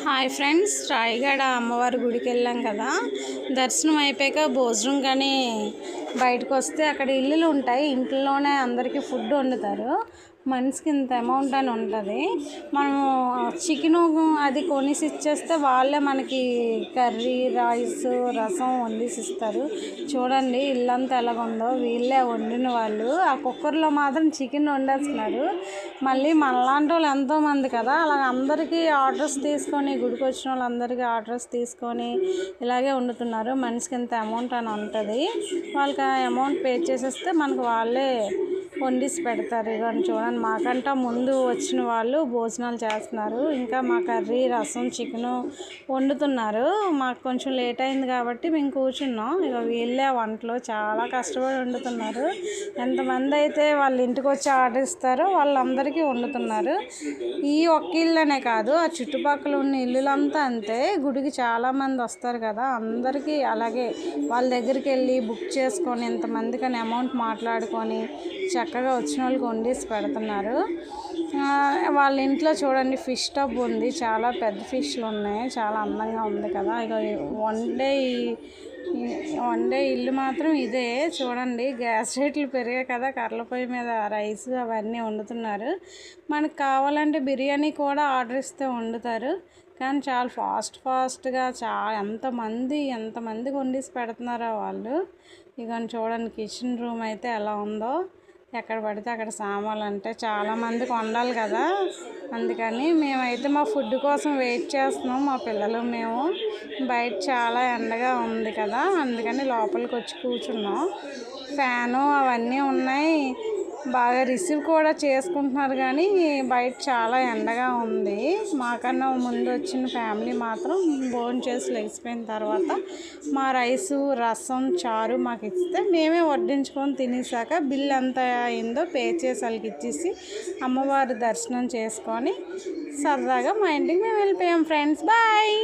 Hi friends, Rayagada అమ్మవారి గుడికి వెళ్ళాం కదా. దర్శనం అయిపోయాక భోజనం కానీ బయటకు వస్తే అక్కడ ఇల్లులు ఉంటాయి. ఇంట్లోనే అందరికీ ఫుడ్ వండుతారు. మనిషికి ఇంత అమౌంట్ అని ఉంటుంది. మనము చికెను అది కొనేసి ఇచ్చేస్తే వాళ్ళే మనకి కర్రీ, రైస్, రసం వండేసి ఇస్తారు. చూడండి ఇల్లంతా ఎలాగుందో, వీళ్ళే వండిన వాళ్ళు. ఆ కుక్కర్లో మాత్రం చికెన్ వండేస్తున్నారు. మళ్ళీ మనలాంటి వాళ్ళు ఎంతోమంది కదా, అలా అందరికీ ఆర్డర్స్ తీసుకొని, గుడికి వచ్చిన వాళ్ళందరికీ ఆర్డర్స్ తీసుకొని ఇలాగే వండుతున్నారు. మనిషికి ఇంత అమౌంట్ అని ఉంటుంది. వాళ్ళకి ఆ అమౌంట్ పే చేసేస్తే మనకు వాళ్ళే వండిసి పెడతారు. ఇవన్నీ చూడండి, మాకంటా ముందు వచ్చిన వాళ్ళు భోజనాలు చేస్తున్నారు. ఇంకా మా కర్రీ, రసం, చికెను వండుతున్నారు. మాకు కొంచెం లేట్ అయింది కాబట్టి మేము కూర్చున్నాం. ఇక వీళ్ళే వంటలు చాలా కష్టపడి వండుతున్నారు. ఎంతమంది అయితే వాళ్ళ ఇంటికి వచ్చి ఆర్డర్ ఇస్తారో వాళ్ళందరికీ వండుతున్నారు. ఈ ఒక్క ఇల్లనే కాదు, ఆ చుట్టుపక్కల ఉన్న ఇల్లులంతా అంతే. గుడికి చాలామంది వస్తారు కదా, అందరికీ అలాగే వాళ్ళ దగ్గరికి వెళ్ళి బుక్ చేసుకొని ఇంతమందికని అమౌంట్ మాట్లాడుకొని చక్కగా వచ్చిన వాళ్ళకి వండేసి పెడుతున్నారు. వాళ్ళ ఇంట్లో చూడండి ఫిష్ టబ్ ఉంది. చాలా పెద్ద ఫిష్లు ఉన్నాయి. చాలా అందంగా ఉంది కదా. ఇక వండే ఇల్లు మాత్రం ఇదే. చూడండి గ్యాస్ రేట్లు పెరిగాయి కదా, కర్రల పొయ్యి మీద రైస్ అవన్నీ వండుతున్నారు. మనకు కావాలంటే బిర్యానీ కూడా ఆర్డర్ ఇస్తే వండుతారు. కానీ చాలా ఫాస్ట్గా ఎంతమందికి వండేసి పెడుతున్నారో వాళ్ళు. ఇక చూడండి కిచెన్ రూమ్ అయితే ఎలా ఉందో. ఎక్కడ పడితే అక్కడ సామాన్లు అంటే చాలామందికి వండాలి కదా, అందుకని మేమైతే మా ఫుడ్ కోసం వెయిట్ చేస్తున్నాం. మా పిల్లలు మేము బయట చాలా ఎండగా ఉంది కదా, అందుకని లోపలికి వచ్చి కూర్చున్నాం. ఫ్యాను అవన్నీ ఉన్నాయి. బాగా రిసీవ్ కూడా చేసుకుంటున్నారు, కానీ బయట చాలా ఎండగా ఉంది. మాకన్నా ముందు వచ్చిన ఫ్యామిలీ మాత్రం భోజనం చేసి లెగిసిపోయిన తర్వాత మా రైసు, రసం, చారు మాకు ఇస్తే మేమే వడ్డించుకొని తినేసాక బిల్ ఎంత అయిందో పే చేసి వాళ్ళకి ఇచ్చేసి అమ్మవారి దర్శనం చేసుకొని సరదాగా మా ఇంటికి మేము వెళ్ళిపోయాం ఫ్రెండ్స్. బాయ్.